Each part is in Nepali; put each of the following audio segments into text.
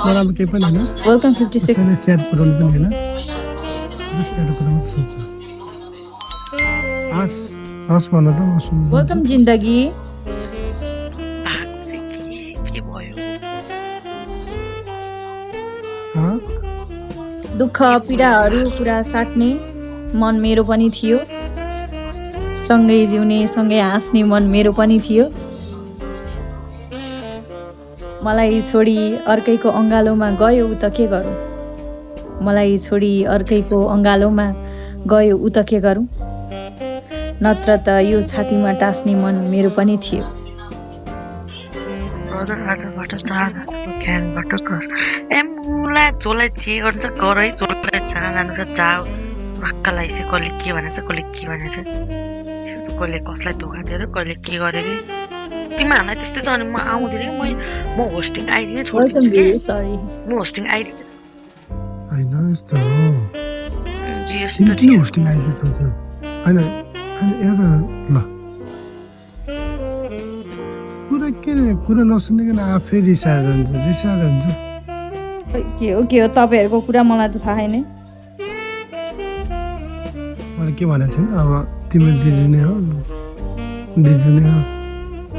नराम्रो केही पनि होइन वेलकम 56 कसैले स्याड पुऱ्याउनु पनि होइन बस एउटा कुरा मात्रै सोध्छु हस् हस् भन त म सुन्छु वेलकम जिन्दगी के भयो दुःख पीडाहरू कुरा साट्ने मन मेरो पनि थियो सँगै जिउने सँगै हाँस्ने मन मेरो पनि थियो मलाई छोडी अर्कैको अँगालोमा गयो उ त के गरौँ मलाई छोडी अर्कैको अँगालोमा गयो उ त के गरौँ नत्र त यो छातीमा टास्ने मन मेरो पनि थियो आजबाट चाहनाको ज्ञानबाट कस ए मुलाई जोलाई जे गर्छ गरै जोलाई जहाँ जानु छ जा रक्क लाइसे कसले के भनेछ कसले के भनेछ कसले कसलाई धोका दिएर कसले के गरेर तिमीहरूलाई त्यस्तै छ भने म आउँदिनँ म होस्टिङ आइडी नै छोडिदिन्छु कि म होस्टिङ आइडी होइन यस्तो हो जिएस तिमी किन होस्टिङ आइडी खोज्छ होइन एउटा ल कुरा के रे कुरा नसुनिकन आफै रिसाएर जान्छ रिसाएर हुन्छ के हो तपाईँहरूको कुरा मलाई त थाहा छैन मैले के भनेको छैन अब तिम्रो दिदी नै हो दिजु नै हो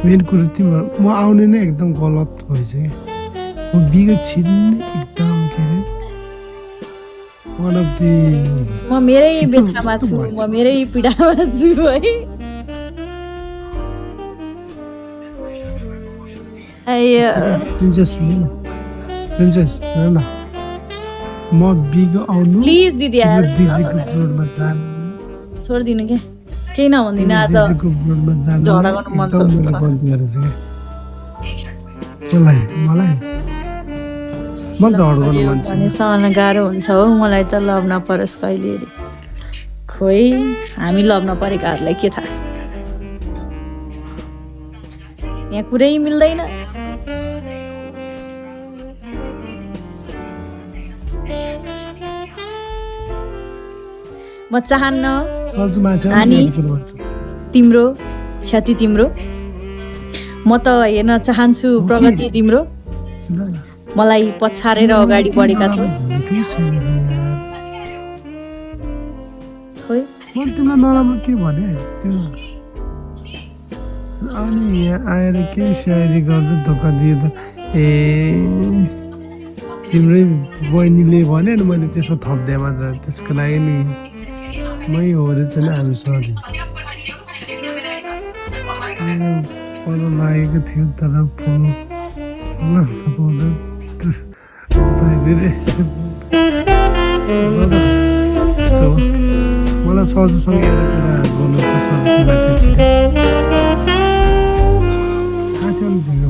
मेन कुरो तिम्रो म आउने नै एकदम गलत भएछ कि म बिगा छिर्ने एकदम के अरे मलाई म मेरै बेथामा छु म मेरै पीडामा छु है प्रिन्सेस हेर न म बिगो आउनु प्लिज दिदी दिदीको ब्रोडमा जानु छोडिदिनु के केही नभन्दिनँ आज दिदीको ब्रोडमा जानु झगडा गर्नु मन छ जस्तो मलाई म झगडा गर्नु मन छ भने सहन गाह्रो हुन्छ हो मलाई त लभ नपरोस् कहिले खोइ हामी लभ नपरेकाहरूलाई के थाहा यहाँ कुरै मिल्दैन म चाहन्न हानि तिम्रो क्षति तिम्रो म त हेर्न चाहन्छु प्रगति तिम्रो मलाई पछारेर अगाडि बढेका छौ खोइ मैले तिमीलाई नराम्रो के भने अनि यहाँ आएर केही सायरी गर्दा धोका दिए त ए तिम्रै बहिनीले भन्यो नि मैले त्यसमा थप्दिएँ मात्र त्यसको लागि नि मै हो रहेछ नि हामी सरी पढ्न लागेको थियो तर पढ्नु नपाउँदा यस्तो हो मलाई सरसँग एउटा कुरा गर्नु छ सर तिमीलाई त्यो छिटो थाहा थियो नि तिम्रो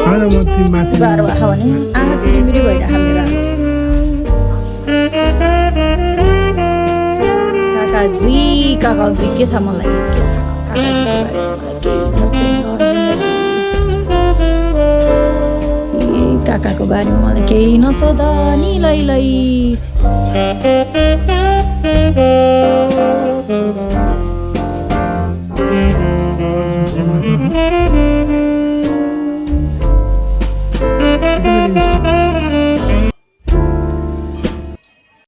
होइन म तिमी माथि काकाजी के छ मलाई के थाहा काकाको बारेमा मलाई केही नसोध नि लै